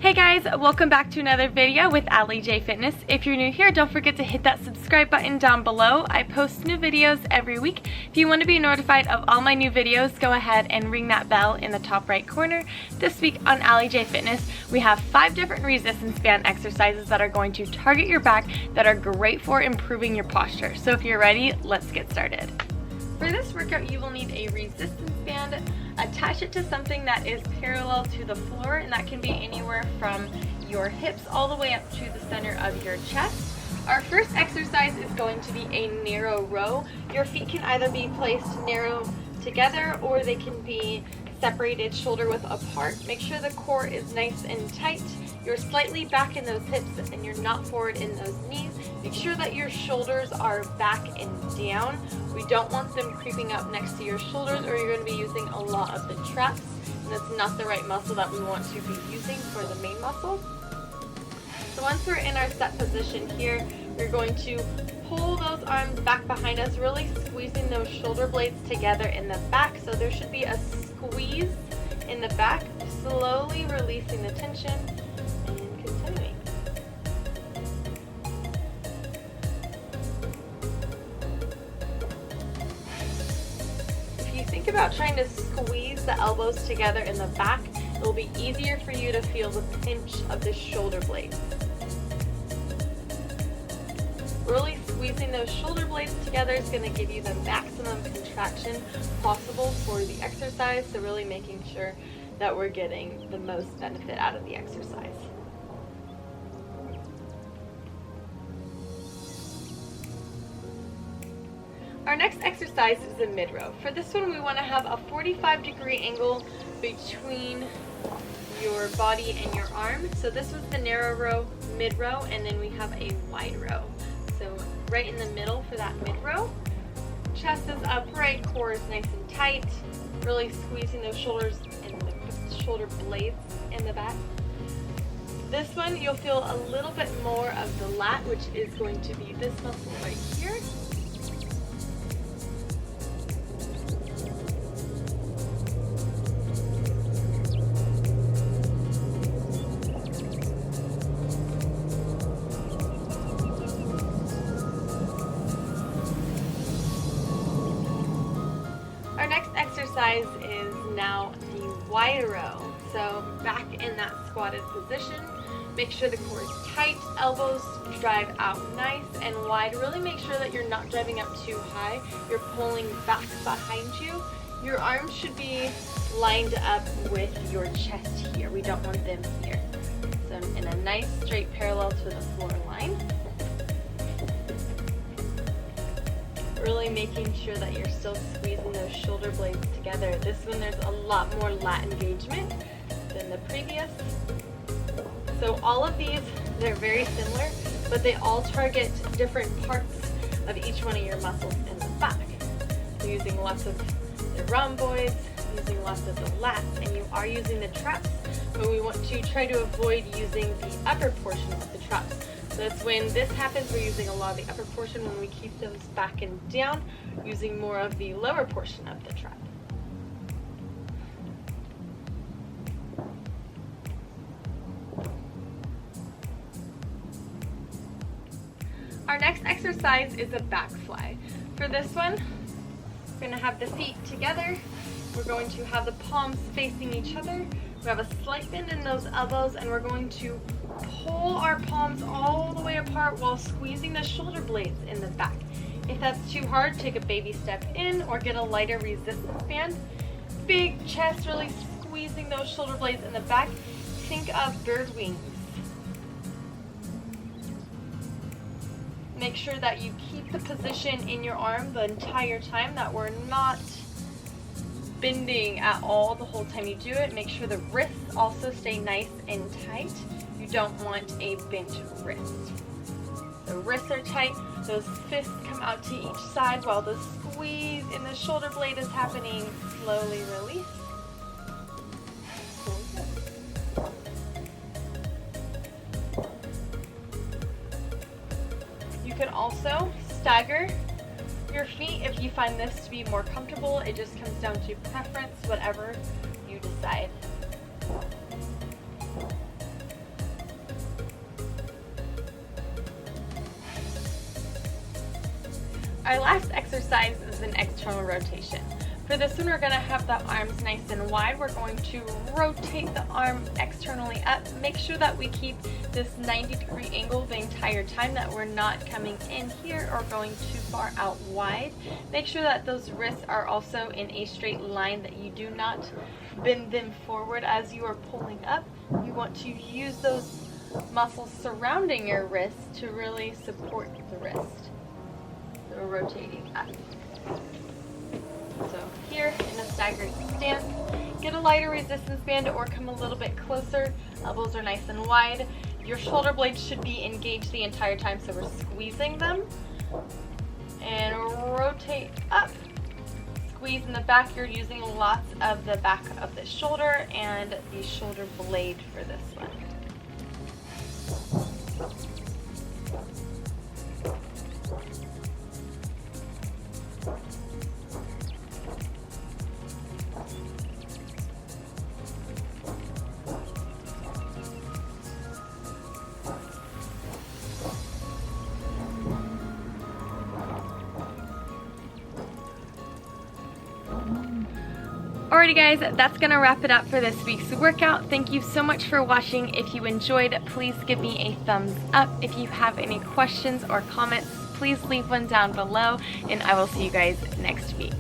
Hey guys, welcome back to another video with AlliJayFitness. If you're new here, don't forget to hit that subscribe button down below. I post new videos every week. If you want to be notified of all my new videos, go ahead and ring that bell in the top right corner. This week on AlliJayFitness, we have 5 different resistance band exercises that are going to target your back that are great for improving your posture. So if you're ready, let's get started. For this workout, you will need a resistance band. Attach it to something that is parallel to the floor, and that can be anywhere from your hips all the way up to the center of your chest. Our first exercise is going to be a narrow row. Your feet can either be placed narrow together or they can be separated shoulder width apart. Make sure the core is nice and tight. You're slightly back in those hips and you're not forward in those knees. Make sure that your shoulders are back and down. We don't want them creeping up next to your shoulders or you're going to be using a lot of the traps, and that's not the right muscle that we want to be using for the main muscle. So once we're in our set position here, we're going to pull those arms back behind us, really squeezing those shoulder blades together in the back. So there should be a squeeze in the back, slowly releasing the tension and continuing. If you think about trying to squeeze the elbows together in the back, it will be easier for you to feel the pinch of the shoulder blades. Really squeezing those shoulder blades together is going to give you the maximum contraction possible for the exercise, so really making sure that we're getting the most benefit out of the exercise. Our next exercise is a mid-row. For this one, we want to have a 45-degree angle between your body and your arm. So this was the narrow row, mid-row, and then we have a wide row. So right in the middle for that mid-row. Chest is upright, core is nice and tight, really squeezing those shoulders and the shoulder blades in the back. This one, you'll feel a little bit more of the lat, which is going to be this muscle right here. Our next exercise is now the wide row. So back in that squatted position, make sure the core is tight, elbows drive out nice and wide. Really make sure that you're not driving up too high. You're pulling back behind you. Your arms should be lined up with your chest here. We don't want them here. So in a nice straight parallel to the floor line. Really making sure that you're still squeezing those shoulder blades together. This one, there's a lot more lat engagement than the previous. So all of these, they're very similar, but they all target different parts of each one of your muscles in the back. So using lots of the rhomboids, using lots of the lats, and you are using the traps, but we want to try to avoid using the upper portion of the traps. So that's when this happens, we're using a lot of the upper portion. When we keep those back and down, using more of the lower portion of the trap. Our next exercise is a back fly. For this one, we're going to have the feet together. We're going to have the palms facing each other. We have a slight bend in those elbows, and we're going to pull our palms all the way apart while squeezing the shoulder blades in the back. If that's too hard, take a baby step in or get a lighter resistance band. Big chest, really squeezing those shoulder blades in the back. Think of bird wings. Make sure that you keep the position in your arm the entire time, that we're not bending at all the whole time you do it. Make sure the wrists also stay nice and tight. You don't want a bent wrist. The wrists are tight, those fists come out to each side while the squeeze in the shoulder blade is happening. Slowly release. You can also stagger your feet if you find this to be more comfortable. It just comes down to preference, whatever you decide. Our last exercise is an external rotation. For this one, we're going to have the arms nice and wide. We're going to rotate the arm externally up. Make sure that we keep this 90-degree angle the entire time, that we're not coming in here or going too far out wide. Make sure that those wrists are also in a straight line, that you do not bend them forward as you are pulling up. You want to use those muscles surrounding your wrist to really support the wrist. So we're rotating up. So here in a staggered stance, get a lighter resistance band or come a little bit closer. Elbows are nice and wide. Your shoulder blades should be engaged the entire time, so we're squeezing them. And rotate up. Squeeze in the back. You're using lots of the back of the shoulder and the shoulder blade for this one. Alrighty guys, that's going to wrap it up for this week's workout. Thank you so much for watching. If you enjoyed, please give me a thumbs up. If you have any questions or comments, please leave one down below, and I will see you guys next week.